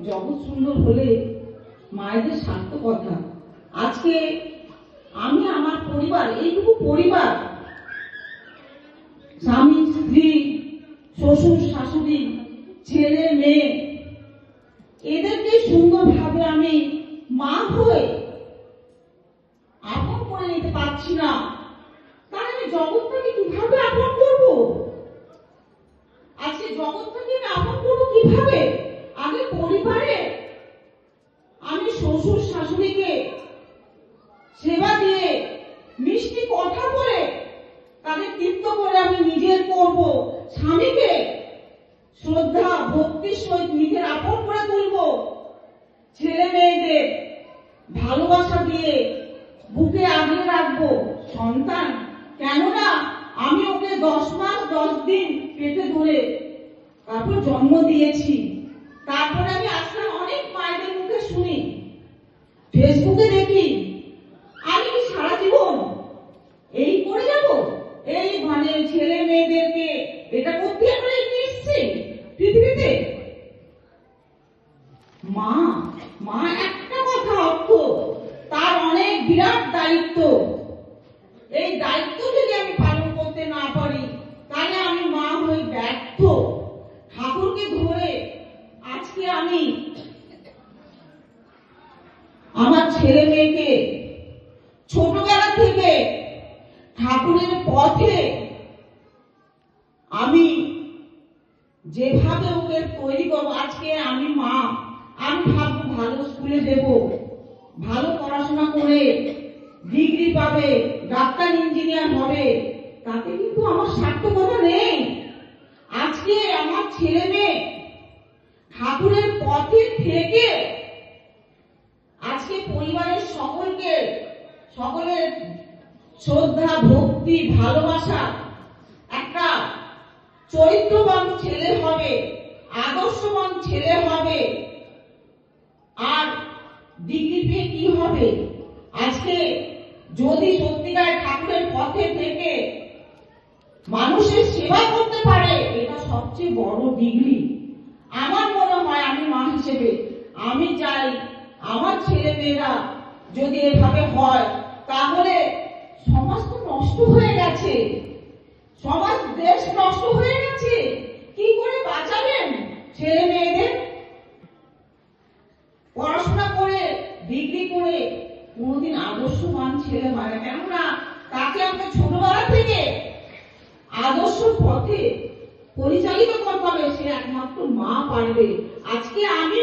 জগৎ সুন্দর হলে মায়েদের সার্থকতা। আজকে আমি আমার পরিবার, এইটুকু পরিবার, স্বামী স্ত্রী শ্বশুর শাশুড়ি ছেলে মেয়ে, এদেরকে সুন্দরভাবে আমি মা হয়ে আপন করে নিতে পারছি না, তাহলে আমি জগৎটাকে কিভাবে আপন করব? আজকে জগৎটাকে আমি আপন করবো কিভাবে? আগে পরিবারে আমি শ্বশুর শাশুড়িকে সেবা দিয়ে মিষ্টি কথা বলে তাদের তৃপ্ত করে আমি নিজের করব, স্বামীকে শ্রদ্ধা ভক্তির সহিত নিজের আপন করে তুলব, ছেলে মেয়েদের ভালোবাসা দিয়ে বুকে আগলে রাখবো। সন্তান কেননা আমি ওকে 10 মাস 10 দিন পেটে ধরে তারপর জন্ম দিয়েছি। তারপরে আমি আসলাম, অনেক মায়েদের মুখে শুনি, ফেসবুকে দেখি, আমি কি সারা জীবন এই করে যাব? এই মানে ছেলে মেয়েদেরকে এটা করতে আমরা নিয়ে এসেছি পৃথিবীতে। মা মা একটা কথা অর্থ, তার অনেক বিরাট দায়িত্ব। এই দায়িত্ব যদি আমি পালন করতে না পারি তাহলে আমি মা হয়ে ব্যর্থ। ঠাকুরকে ধরে আজকে আমি আমার ছেলে মেয়েকে ছোটবেলা থেকে ঠাকুরের পথে আমি যেভাবে ওকে তৈরি করবো, আজকে আমি মা, আমি ভাববো ভালো স্কুলে দেব, ভালো পড়াশোনা করে ডিগ্রি পাবে, ডাক্তার ইঞ্জিনিয়ার হবে, তাতে কিন্তু আমার সার্থকতা নেই। আজকে আমার ছেলে মেয়ে ঠাকুরের পথে থেকে আজকে পরিবারের সকলের শ্রদ্ধা ভক্তি ভালোবাসা, একটা চরিত্রবান ছেলে হবে, আদর্শবান ছেলে হবে। আর ডিগ্রি পেয়ে কি হবে? আজকে যদি সত্যিকার ঠাকুরের পথে থেকে মানুষের সেবা করতে পারে, এটা সবচেয়ে বড় ডিগ্রি। আমার মনে হয়, আমি মা হিসেবে আমি চাই আমার ছেলে মেয়েরা যদি এভাবে হয়, তাহলে সমাজ তো নষ্ট হয়ে গেছে, সমাজ দেশ নষ্ট হয়ে গেছে। কি করে বাঁচাবেন ছেলে মেয়েদের? পড়াশোনা করে ডিগ্রি করে কোনোদিন আদর্শবান ছেলে হয় না, কেননা তাকে আমরা ছোটবেলা থেকে আদর্শ পথে পরিচালিত করতে হবে। সে একমাত্র মা পারবে। আজকে আমি